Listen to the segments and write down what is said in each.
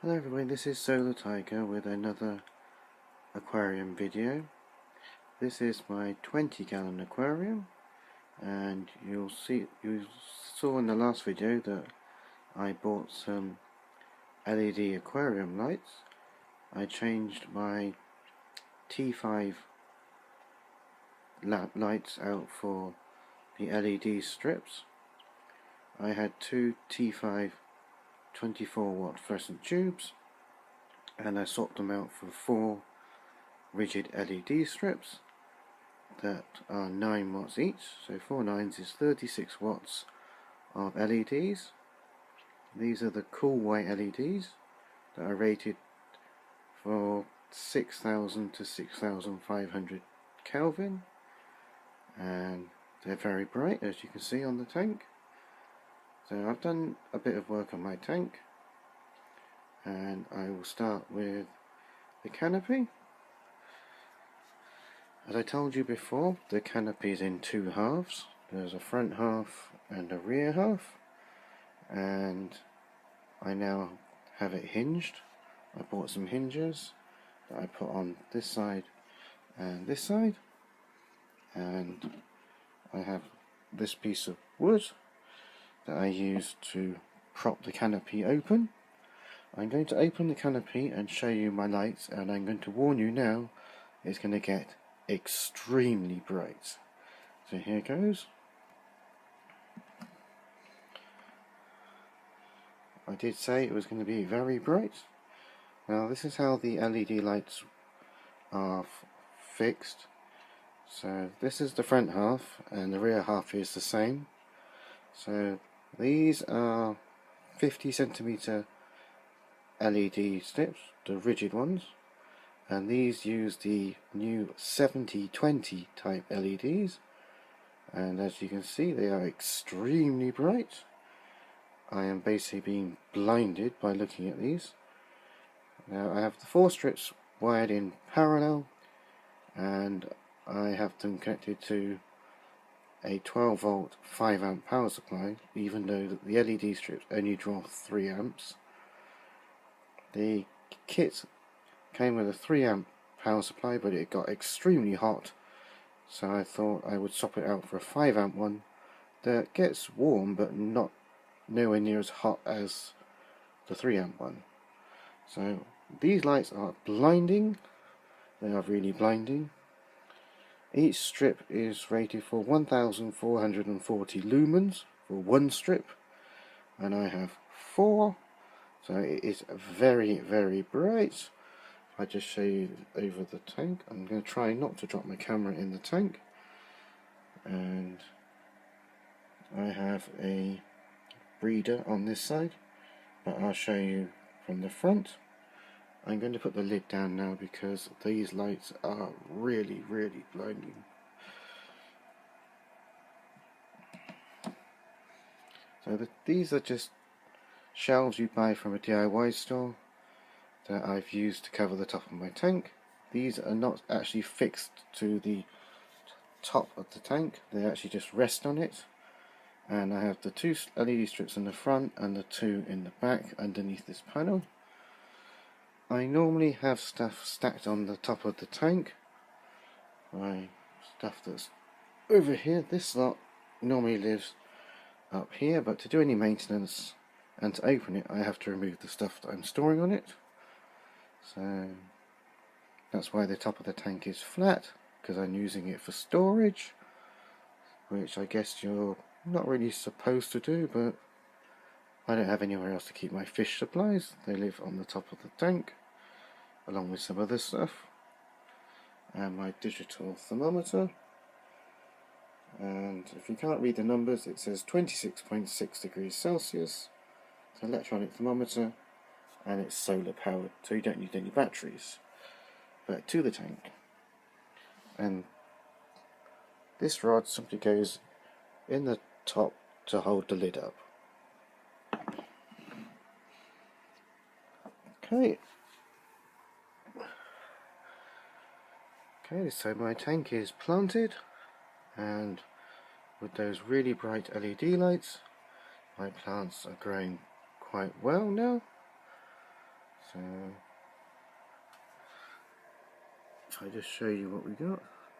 Hello everyone, this is Solar Tiger with another aquarium video. This is my 20-gallon aquarium, and you saw in the last video that I bought some LED aquarium lights. I changed my T5 lights out for the LED strips. I had two T5 24-watt fluorescent tubes, and I swapped them out for 4 rigid LED strips that are 9 watts each, so 4 nines is 36 watts of LEDs. These are the cool white LEDs that are rated for 6,000 to 6,500 Kelvin, and they're very bright, as you can see on the tank. So I've done a bit of work on my tank, and I will start with the canopy. As I told you before, the canopy is in 2 halves. There's a front half and a rear half, and I now have it hinged. I bought some hinges that I put on this side, and I have this piece of wood that I use to prop the canopy open. I'm going to open the canopy and show you my lights, and I'm going to warn you now, it's going to get extremely bright. So here goes. I did say it was going to be very bright. Now this is how the LED lights are fixed. So this is the front half, and the rear half is the same. So these are 50 centimeter LED strips, the rigid ones, and these use the new 70-20 type LEDs, and as you can see they are extremely bright. I am basically being blinded by looking at these. Now I have the 4 strips wired in parallel, and I have them connected to a 12 volt 5 amp power supply, even though the LED strips only draw 3 amps. The kit came with a 3 amp power supply, but it got extremely hot, so I thought I would swap it out for a 5 amp one that gets warm but nowhere near as hot as the 3 amp one. So these lights are blinding. They are really blinding. Each strip is rated for 1440 lumens for one strip, and I have 4, so it is very, very bright. I just show you over the tank. I'm going to try not to drop my camera in the tank, and I have a breeder on this side, but I'll show you from the front. I'm going to put the lid down now because these lights are really, really blinding. So these are just shelves you buy from a DIY store that I've used to cover the top of my tank. These are not actually fixed to the top of the tank, they actually just rest on it. And I have the 2 LED strips in the front and the 2 in the back underneath this panel. I normally have stuff stacked on the top of the tank. My stuff that's over here, this lot normally lives up here, but to do any maintenance and to open it I have to remove the stuff that I'm storing on it. So that's why the top of the tank is flat, because I'm using it for storage, which I guess you're not really supposed to do, but I don't have anywhere else to keep my fish supplies. They live on the top of the tank, along with some other stuff, and my digital thermometer. And if you can't read the numbers, it says 26.6 degrees Celsius. It's an electronic thermometer, and it's solar powered, so you don't need any batteries. But to the tank, and this rod simply goes in the top to hold the lid up. Okay, so my tank is planted, and with those really bright LED lights, my plants are growing quite well now. So if I just show you what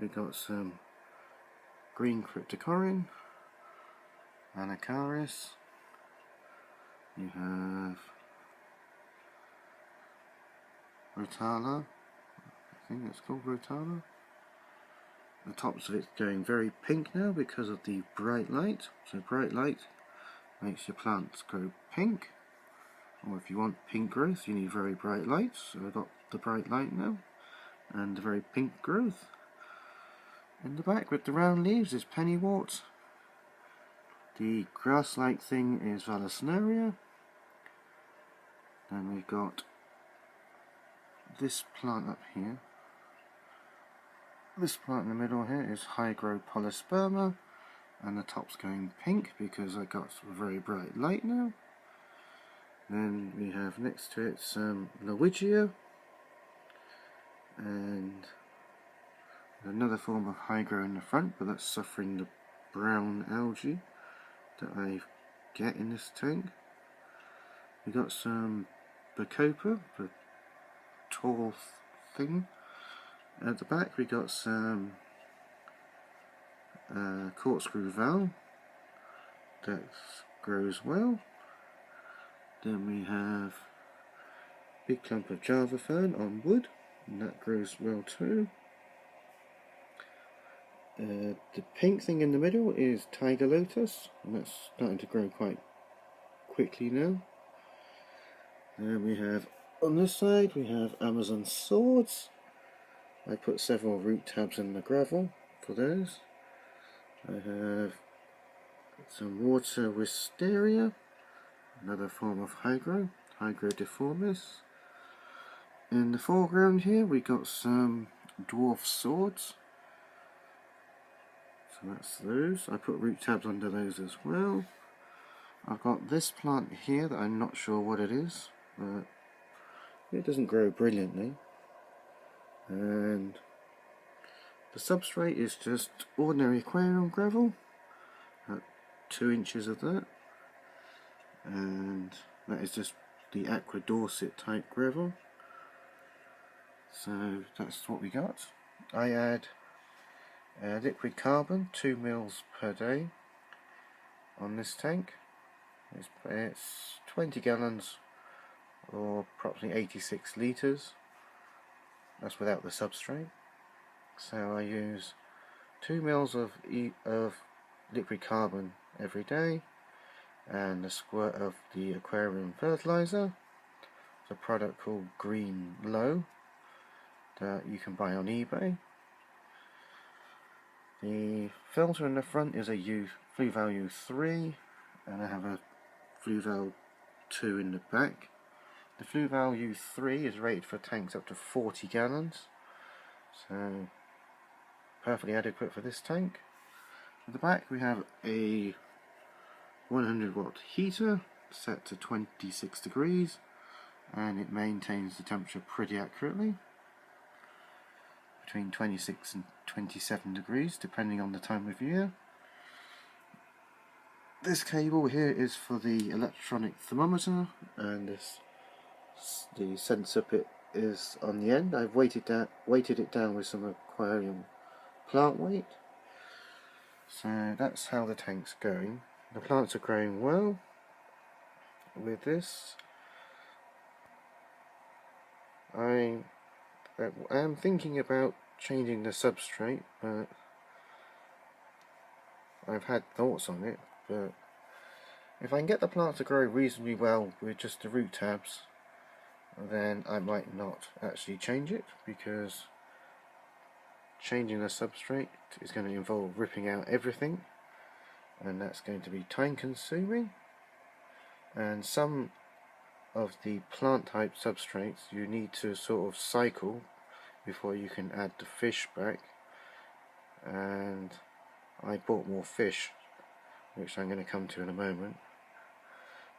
we got some green cryptocorin, anacaris, you have rotala, I think it's called rotala. The tops of it's going very pink now because of the bright light. So bright light makes your plants grow pink, or if you want pink growth you need very bright light. So I've got the bright light now and the very pink growth. In the back with the round leaves is pennywort. The grass-like thing is vallisneria. Then we've got this plant up here. This plant in the middle here is hygropolisperma, and the top's going pink because I got very bright light now. Then we have next to it some Norwegia, and another form of hygro in the front, but that's suffering the brown algae that I get in this tank. We got some bacopa, the tall thing. At the back we got some corkscrew val that grows well. Then we have big clump of Java fern on wood, and that grows well too. The pink thing in the middle is tiger lotus, and that's starting to grow quite quickly now. Then we have on this side we have Amazon swords. I put several root tabs in the gravel for those. I have some water wisteria, another form of hygro deformis. In the foreground here we got some dwarf swords. So that's those. I put root tabs under those as well. I've got this plant here that I'm not sure what it is, but it doesn't grow brilliantly. And the substrate is just ordinary aquarium gravel, about 2 inches of that, and that is just the aqua dorset type gravel. So that's what we got. I add liquid carbon 2 mils per day on this tank. It's 20 gallons or approximately 86 litres. That's without the substrate. So I use 2 mils of liquid carbon every day, and a squirt of the aquarium fertilizer. It's a product called Green Low that you can buy on eBay. The filter in the front is a Fluval U3, and I have a Fluval 2 in the back. The Fluval U3 is rated for tanks up to 40 gallons, so perfectly adequate for this tank. At the back we have a 100 watt heater set to 26 degrees, and it maintains the temperature pretty accurately, between 26 and 27 degrees depending on the time of year. This cable here is for the electronic thermometer, and the sensor bit is on the end. I've weighted it down with some aquarium plant weight. So that's how the tank's going. The plants are growing well with this. I am thinking about changing the substrate, but I've had thoughts on it, but if I can get the plant to grow reasonably well with just the root tabs, then I might not actually change it, because changing the substrate is going to involve ripping out everything, and that's going to be time consuming. And some of the plant type substrates you need to sort of cycle before you can add the fish back, and I bought more fish, which I'm going to come to in a moment.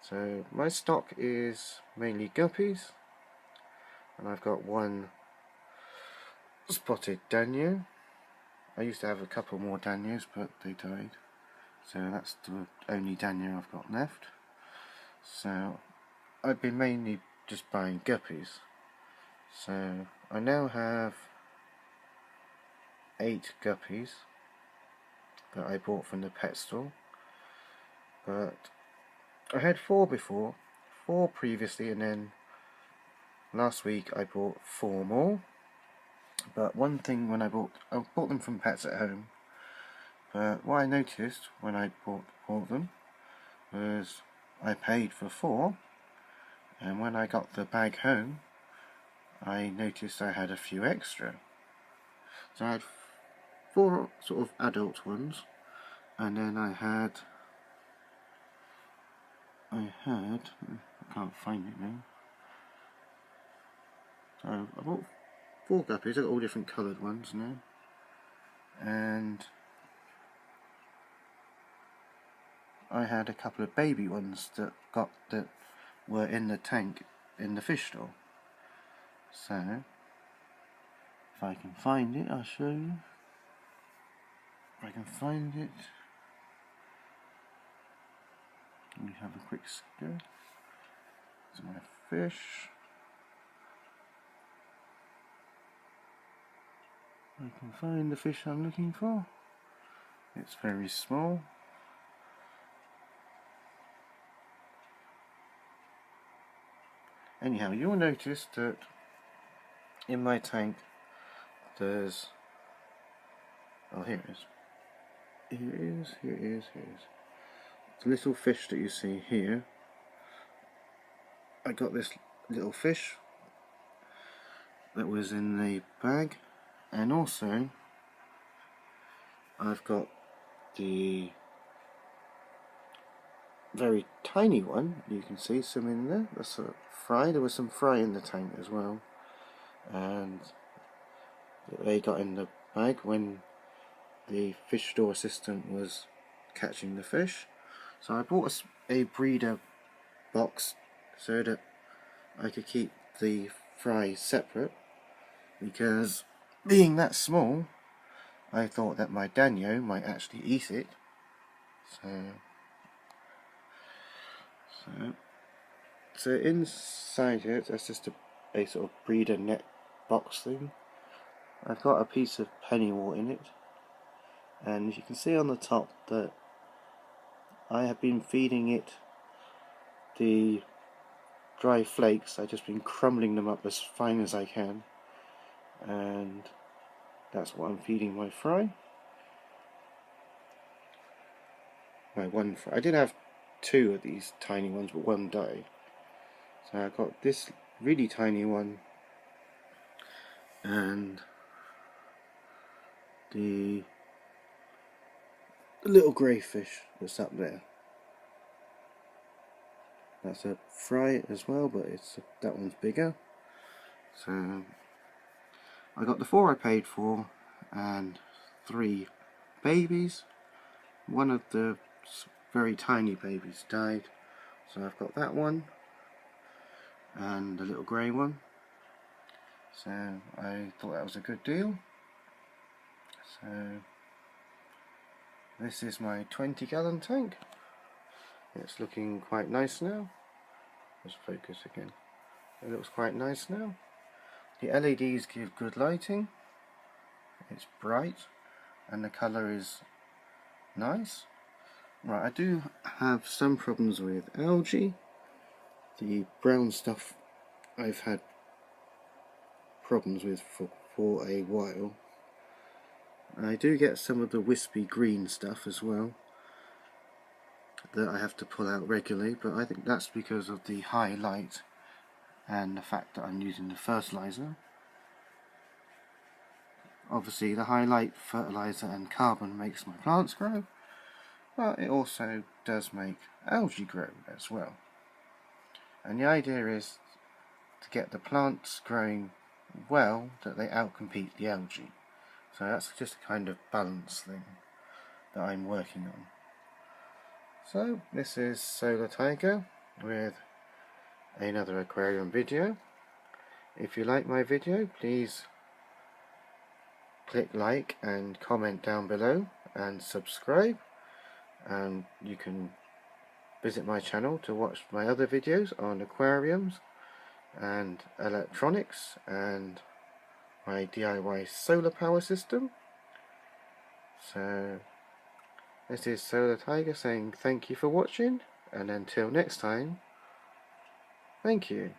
So my stock is mainly guppies, and I've got one spotted danio. I used to have a couple more danios, but they died, so that's the only danio I've got left. So I've been mainly just buying guppies. So I now have 8 guppies that I bought from the pet store, but I had 4 before, 4 previously, and then last week I bought 4 more. But one thing, when I bought them from Pets at Home, but what I noticed when I bought them was I paid for 4, and when I got the bag home I noticed I had a few extra. So I had 4 sort of adult ones, and then I can't find it now. So I bought 4 guppies. I've got all different coloured ones now, and I had a couple of baby ones that were in the tank in the fish store. So if I can find it, I'll show you. If I can find it, let me have a quick go. There's my fish. I can find the fish I'm looking for. It's very small. Anyhow, you'll notice that in my tank there's... oh, here it is. Here it is, here it is, here it is. The little fish that you see here, I got this little fish that was in the bag, and also I've got the very tiny one. You can see some in there. That's a fry. There was some fry in the tank as well, and they got in the bag when the fish store assistant was catching the fish. So I bought a breeder box so that I could keep the fry separate, because being that small I thought that my Danio might actually eat it. So inside here, that's just a sort of breeder net box thing. I've got a piece of pennywort in it, and you can see on the top that I have been feeding it the dry flakes. I've just been crumbling them up as fine as I can, and that's what I'm feeding my fry. My one fry. I did have 2 of these tiny ones, but one died. So I got this really tiny one and the little grey fish that's up there. That's a fry as well, but that one's bigger. So I got the 4 I paid for and 3 babies. One of the very tiny babies died, so I've got that one and the little grey one. So I thought that was a good deal. So this is my 20-gallon tank. It's looking quite nice now. Let's focus again. It looks quite nice now. The LEDs give good lighting. It's bright and the colour is nice. Right, I do have some problems with algae. The brown stuff I've had problems with for a while. I do get some of the wispy green stuff as well that I have to pull out regularly, but I think that's because of the high light and the fact that I'm using the fertilizer. Obviously the high light, fertilizer and carbon makes my plants grow, but it also does make algae grow as well. And the idea is to get the plants growing well that they outcompete the algae. So that's just a kind of balance thing that I'm working on. So this is Solar Tiger with another aquarium video. If you like my video, please click like and comment down below and subscribe, and you can visit my channel to watch my other videos on aquariums and electronics and my DIY solar power system. So this is Solar Tiger saying thank you for watching, and until next time, thank you.